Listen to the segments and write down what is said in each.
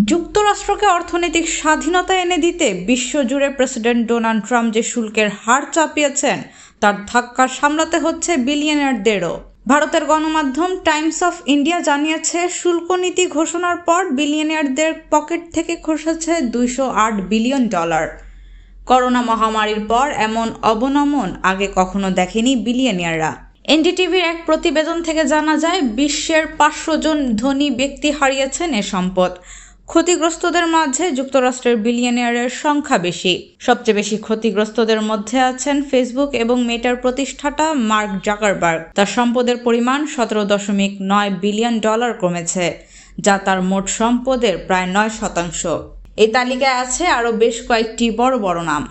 যুক্তরাষ্ট্রকে অর্থনৈতিক স্বাধীনতা এনে দিতে বিশ্বজুড়ে প্রেসিডেন্ট ডোনাল্ড ট্রাম্প যে শুল্কের হার চাপিয়েছেন তার ধাক্কা সামলাতে হচ্ছে বিলিয়নিয়ারদেরও। ভারতের গণমাধ্যম টাইমস অফ ইন্ডিয়া জানিয়েছে, শুল্ক নীতি ঘোষণার পর বিলিয়নিয়ারদের পকেট থেকে খসেছে $208 বিলিয়ন। করোনা মহামারীর পর এমন অবনমন আগে কখনো দেখেনি বিলিয়নিয়াররা। এনডিটিভির এক প্রতিবেদন থেকে জানা যায়, বিশ্বের 500 জন ধনী ব্যক্তি হারিয়েছেন এ সম্পদ। ক্ষতিগ্রস্তদের মাঝে যুক্তরাষ্ট্রের বিলিয়নিয়ারের সংখ্যা বেশি। সবচেয়ে বেশি ক্ষতিগ্রস্তদের মধ্যে আছেন ফেসবুক এবং মেটার প্রতিষ্ঠাতা মার্ক জাকারবার্গ। তার সম্পদের পরিমাণ $17.9 বিলিয়ন কমেছে, যা তার মোট সম্পদের প্রায় 9%। এই তালিকায় আছে আরও বেশ কয়েকটি বড় বড় নাম।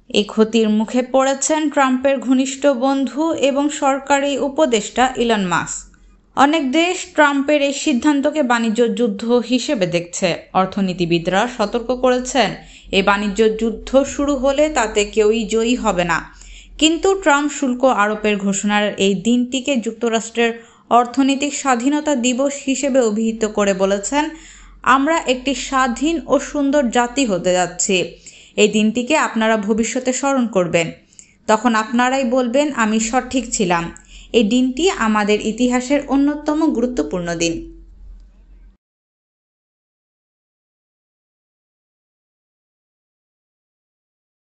এই ক্ষতির মুখে পড়েছেন ট্রাম্পের ঘনিষ্ঠ বন্ধু এবং সরকারি উপদেষ্টা ইলন মাস্ক। অনেক দেশ ট্রাম্পের এই সিদ্ধান্তকে বাণিজ্য যুদ্ধ হিসেবে দেখছে। অর্থনীতিবিদরা সতর্ক করেছেন, এই বাণিজ্য যুদ্ধ শুরু হলে তাতে কেউই জয়ী হবে না। কিন্তু ট্রাম্প শুল্ক আরোপের ঘোষণার এই দিনটিকে যুক্তরাষ্ট্রের অর্থনৈতিক স্বাধীনতা দিবস হিসেবে অভিহিত করে বলেছেন, আমরা একটি স্বাধীন ও সুন্দর জাতি হতে যাচ্ছি। এই দিনটিকে আপনারা ভবিষ্যতে স্মরণ করবেন। তখন আপনারাই বলবেন, আমি সঠিক ছিলাম। এই দিনটি আমাদের ইতিহাসের অন্যতম গুরুত্বপূর্ণ দিন।